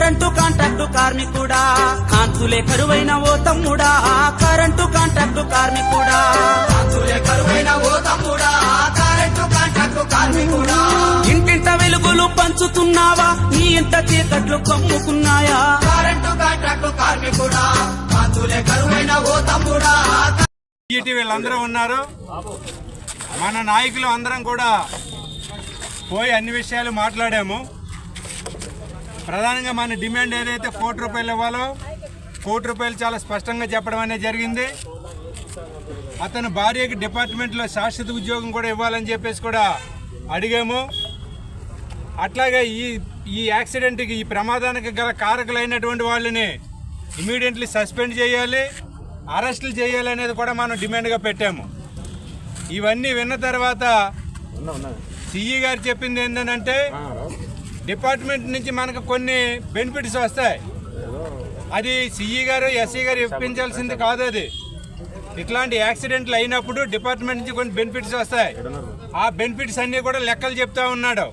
Current contract కార్మికుడా కాంతులే కరువైన ఓ తమ్ముడా current contract కార్మికుడా కాంతులే కరువైన ఓ తమ్ముడా current contract కార్మికుడా ఇంటింట వెలుగులు పంచుతున్నావా నీ ఇంట చీకట్లు కమ్ముకున్నాయా కరెంటు కాంట్రాక్టు కార్మికుడా కాంతులే కరువైన ఓ తమ్ముడా. వీళ్ళందరూ ఉన్నారు. మన నాయకులు అందరం కూడా పోయి అన్ని విషయాలు మాట్లాడాము. ప్రధానంగా మన డిమాండ్ ఏదైతే ₹1 ఇవ్వాలో ₹1 చాలా స్పష్టంగా చెప్పడం అనేది జరిగింది. అతని భార్యకి డిపార్ట్మెంట్లో శాశ్వత ఉద్యోగం కూడా ఇవ్వాలని చెప్పేసి కూడా అడిగాము. అట్లాగే ఈ యాక్సిడెంట్కి ఈ ప్రమాదానికి గల కారకులైనటువంటి వాళ్ళని ఇమీడియట్లీ సస్పెండ్ చేయాలి, అరెస్టులు చేయాలి అనేది కూడా మనం డిమాండ్గా పెట్టాము. ఇవన్నీ విన్న తర్వాత సిఈ గారు చెప్పింది ఏంటంటే డిపార్ట్మెంట్ నుంచి మనకు కొన్ని బెనిఫిట్స్ వస్తాయి. అది సిఈ గారు ఎస్సీ గారు ఇప్పించాల్సింది కాదు. అది ఇట్లాంటి యాక్సిడెంట్లు అయినప్పుడు డిపార్ట్మెంట్ నుంచి కొన్ని బెనిఫిట్స్ వస్తాయి. ఆ బెనిఫిట్స్ అన్నీ కూడా లెక్కలు చెప్తా ఉన్నాడు.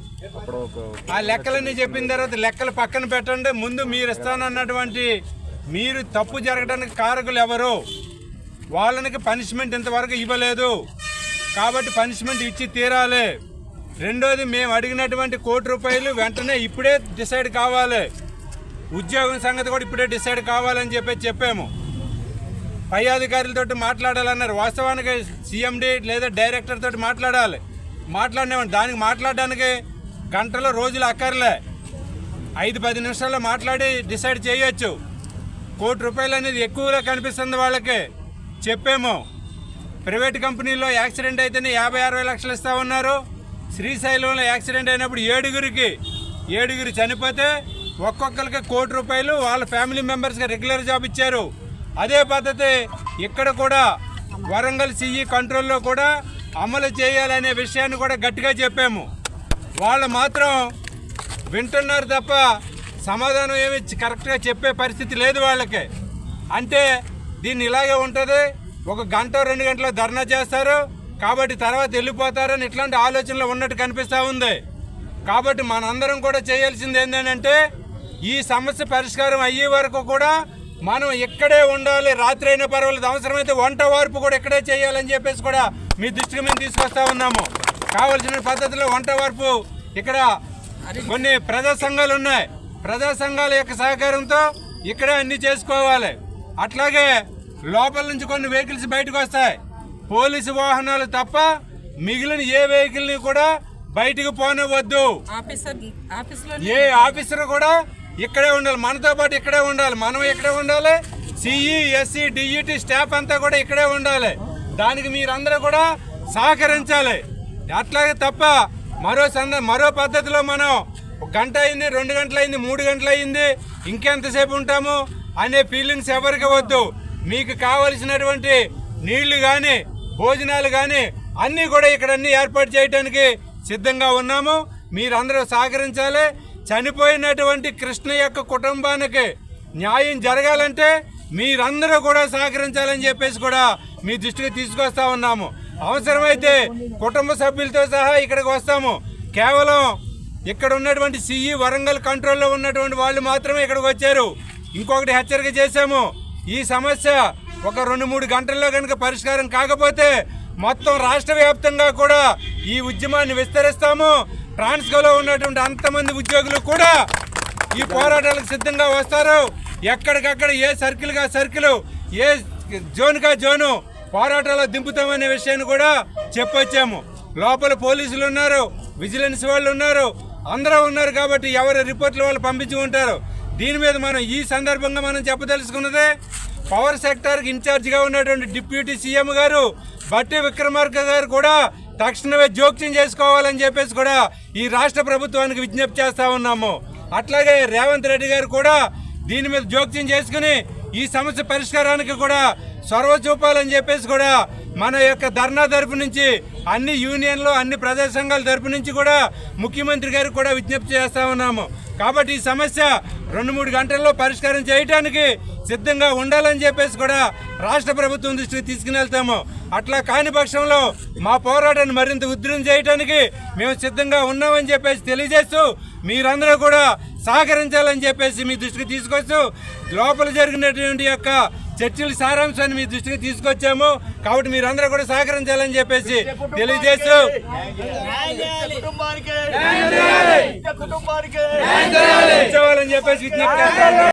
ఆ లెక్కలన్నీ చెప్పిన తర్వాత లెక్కలు పక్కన పెట్టండి, ముందు మీరు ఇస్తానన్నటువంటి మీరు తప్పు జరగడానికి కారకులు ఎవరు, వాళ్ళకి పనిష్మెంట్ ఇంతవరకు ఇవ్వలేదు కాబట్టి పనిష్మెంట్ ఇచ్చి తీరాలి. రెండోది, మేము అడిగినటువంటి ₹1 వెంటనే ఇప్పుడే డిసైడ్ కావాలి, ఉద్యోగం సంగతి కూడా ఇప్పుడే డిసైడ్ కావాలని చెప్పాము. పై అధికారులతో మాట్లాడాలన్నారు. వాస్తవానికి సీఎండీ లేదా డైరెక్టర్ తోటి మాట్లాడినామండి. దానికి మాట్లాడడానికి గంటలో రోజులు అక్కర్లే, 5-10 నిమిషాల్లో మాట్లాడి డిసైడ్ చేయొచ్చు. ₹1 అనేది ఎక్కువగా కనిపిస్తుంది వాళ్ళకి. చెప్పాము, ప్రైవేట్ కంపెనీలో యాక్సిడెంట్ అయితేనే 50-60 లక్షలు ఇస్తా ఉన్నారు. శ్రీశైలంలో యాక్సిడెంట్ అయినప్పుడు 7 చనిపోతే ఒక్కొక్కరికి ₹1 వాళ్ళ ఫ్యామిలీ మెంబర్స్గా రెగ్యులర్ జాబ్ ఇచ్చారు. అదే పద్ధతి ఇక్కడ కూడా వరంగల్ సిఈ కంట్రోల్లో కూడా అమలు చేయాలనే విషయాన్ని కూడా గట్టిగా చెప్పాము. వాళ్ళు మాత్రం వింటున్నారు తప్ప సమాధానం ఏమి కరెక్ట్గా చెప్పే పరిస్థితి లేదు వాళ్ళకి. అంటే దీన్ని ఇలాగే ఉంటుంది, 1 గంట 2 గంటలు ధర్నా చేస్తారు కాబట్టి తర్వాత వెళ్ళిపోతారని ఇట్లాంటి ఆలోచనలు ఉన్నట్టు కనిపిస్తూ ఉంది. కాబట్టి మనందరం కూడా చేయాల్సింది ఏంటంటే ఈ సమస్య పరిష్కారం అయ్యే వరకు కూడా మనం ఇక్కడే ఉండాలి. రాత్రి అయినా పర్వాలేదు, అవసరమైతే వంట వార్పు కూడా ఇక్కడే చేయాలని చెప్పేసి కూడా మీ దృష్టికి మేము తీసుకొస్తా ఉన్నాము. కావలసిన పద్ధతిలో వంట వార్పు ఇక్కడ కొన్ని ప్రజా సంఘాలు ఉన్నాయి, ప్రజా సంఘాల యొక్క సహకారంతో ఇక్కడే అన్ని చేసుకోవాలి. అట్లాగే లోపల నుంచి కొన్ని వెహికల్స్ బయటకు వస్తాయి, పోలీసు వాహనాలు తప్ప మిగిలిన ఏ వెహికల్ని కూడా బయటకు పోనివ్వద్దు. ఏ ఆఫీసర్ కూడా ఇక్కడే ఉండాలి, మనతో పాటు ఇక్కడే ఉండాలి, మనం ఇక్కడే ఉండాలి. సిఈ ఎస్సీ డిఈటి స్టాఫ్ అంతా కూడా ఇక్కడే ఉండాలి. దానికి మీరందరూ కూడా సహకరించాలి. అట్లాగే తప్ప మరో పద్ధతిలో మనం 1 గంట అయింది, 2 గంటలు అయింది, 3 గంటలు అయింది, ఇంకెంతసేపు ఉంటాము అనే ఫీలింగ్స్ ఎవరికి వద్దు. మీకు కావలసినటువంటి నీళ్లు కానీ భోజనాలు కానీ అన్నీ కూడా ఇక్కడ అన్ని ఏర్పాటు చేయడానికి సిద్ధంగా ఉన్నాము. మీరందరూ సహకరించాలి. చనిపోయినటువంటి కృష్ణ యొక్క కుటుంబానికి న్యాయం జరగాలంటే మీరందరూ కూడా సహకరించాలని చెప్పేసి కూడా మీ దృష్టికి తీసుకొస్తా ఉన్నాము. అవసరమైతే కుటుంబ సభ్యులతో సహా ఇక్కడికి వస్తాము. కేవలం ఇక్కడ ఉన్నటువంటి సిఈ వరంగల్ కంట్రోల్లో ఉన్నటువంటి వాళ్ళు మాత్రమే ఇక్కడికి వచ్చారు. ఇంకొకటి హెచ్చరిక చేశాము, ఈ సమస్య 1-3 గంటల్లో కనుక పరిష్కారం కాకపోతే మొత్తం రాష్ట్ర వ్యాప్తంగా కూడా ఈ ఉద్యమాన్ని విస్తరిస్తాము. ట్రాన్స్కోలో ఉన్నటువంటి అంతమంది ఉద్యోగులు కూడా ఈ పోరాటాలకు సిద్ధంగా వస్తారు. ఎక్కడికక్కడ ఏ సర్కిల్గా సర్కిల్, ఏ జోన్గా జోను పోరాటాలు దింపుతామనే విషయాన్ని కూడా చెప్పొచ్చాము. లోపల పోలీసులు ఉన్నారు, విజిలెన్స్ వాళ్ళు ఉన్నారు, అందరూ ఉన్నారు కాబట్టి ఎవరి రిపోర్ట్లు వాళ్ళు పంపించి ఉంటారు. దీని మీద మనం ఈ సందర్భంగా మనం చెప్పదలుచుకున్నదే, పవర్ సెక్టార్కి ఇన్ఛార్జిగా ఉన్నటువంటి డిప్యూటీ సీఎం గారు బట్టి విక్రమార్క గారు కూడా తక్షణమే జోక్యం చేసుకోవాలని చెప్పేసి కూడా ఈ రాష్ట్ర ప్రభుత్వానికి విజ్ఞప్తి చేస్తా ఉన్నాము. అట్లాగే రేవంత్ రెడ్డి గారు కూడా దీని మీద జోక్యం చేసుకుని ఈ సమస్య పరిష్కారానికి కూడా చొరవ చూపాలని చెప్పేసి కూడా మన యొక్క ధర్నా తరపు నుంచి అన్ని యూనియన్లు, అన్ని ప్రజా సంఘాల తరపు నుంచి కూడా ముఖ్యమంత్రి గారికి కూడా విజ్ఞప్తి చేస్తా ఉన్నాము. కాబట్టి ఈ సమస్య 2-3 గంటల్లో పరిష్కారం చేయడానికి సిద్ధంగా ఉండాలని చెప్పేసి కూడా రాష్ట్ర ప్రభుత్వం దృష్టికి తీసుకుని వెళ్తాము. అట్లా కాని పక్షంలో మా పోరాటాన్ని మరింత ఉధృతం చేయడానికి మేము సిద్ధంగా ఉన్నామని చెప్పేసి తెలియజేస్తూ మీరందరూ కూడా సహకరించాలని చెప్పేసి మీ దృష్టికి తీసుకొస్తూ లోపల జరిగినటువంటి యొక్క చర్చల సారాంశాన్ని మీ దృష్టికి తీసుకొచ్చాము. కాబట్టి మీరందరూ కూడా సహకరించాలని చెప్పేసి తెలియజేస్తూ కుటుంబానికి చెప్పేసి విజ్ఞప్తి చేస్తాను.